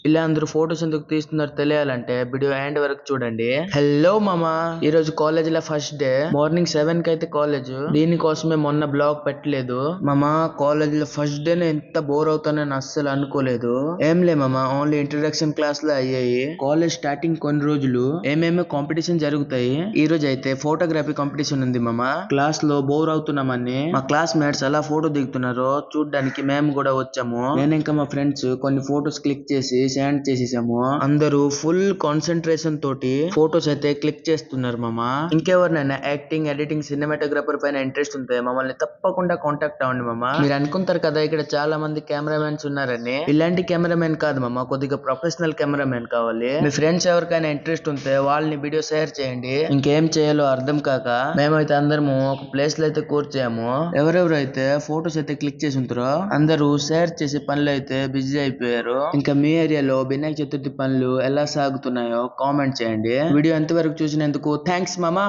ఇలా అందరూ ఫోటోస్ ఎందుకు తీస్తున్నారు తెలియాలంటే వీడియో ఎండ్ వరకు చూడండి. హలో మామా, ఈ రోజు కాలేజ్ లో ఫస్ట్ డే. మార్నింగ్ 7 కి అయితే కాలేజ్. దీనికోసమే మొన్న బ్లాగ్ పెట్టలేదు మామా. కాలేజ్ లో ఫస్ట్ డే ఎంత బోర్ అవుతానని అస్సలు అనుకోలేదు. ఏం లే మామా, ఓన్లీ ఇంట్రడక్షన్ క్లాస్ లో అయ్యాయి. కాలేజ్ స్టార్టింగ్ కొన్ని రోజులు ఏమేమో కాంపిటీషన్ జరుగుతాయి. ఈ రోజు అయితే ఫోటోగ్రఫీ కాంపిటీషన్ ఉంది మామా. క్లాస్ లో బోర్ అవుతున్నామని మా క్లాస్ మేట్స్ అలా ఫోటో దిగుతున్నారు చూడ్డానికి మేము కూడా వచ్చాము. నేను ఇంకా మా ఫ్రెండ్స్ కొన్ని ఫోటోస్ క్లిక్ చేసి సెండ్ చేసేసాము. అందరూ ఫుల్ కాన్సన్ట్రేషన్ తోటి ఫోటోస్ అయితే క్లిక్ చేస్తున్నారు మామా. ఇంకెవరినైనా యాక్టింగ్, ఎడిటింగ్, సినిమాటోగ్రఫర్ పైన ఇంట్రెస్ట్ ఉంటే మమ్మల్ని తప్పకుండా కాంటాక్ట్ అవ్వండి మామా. మీరు అనుకుంటారు కదా ఇక్కడ చాలా మంది కెమెరామెన్స్ ఉన్నారని. ఇలాంటి కెమెరామెన్ కాదు మామా, కొద్దిగా ప్రొఫెషనల్ కెమెరామెన్ కావాలి. మీ ఫ్రెండ్స్ ఎవరికైనా ఇంట్రెస్ట్ ఉంటే వాళ్ళని వీడియో షేర్ చేయండి. ఇంకేం చేయాలో అర్థం కాక మేమైతే అందరము ఒక ప్లేస్ లో అయితే కూర్చాము. ఎవరెవరైతే ఫోటోస్ అయితే క్లిక్ చేసి ఉంటారో అందరూ షేర్ చేసే పనులు అయితే బిజీ అయిపోయారు. ఇంకా మీ ఏరియాలో వినాయక చతుర్థి పనులు ఎలా సాగుతున్నాయో కామెంట్ చేయండి. వీడియో ఎంతవరకు చూసినందుకు థ్యాంక్స్ మామా.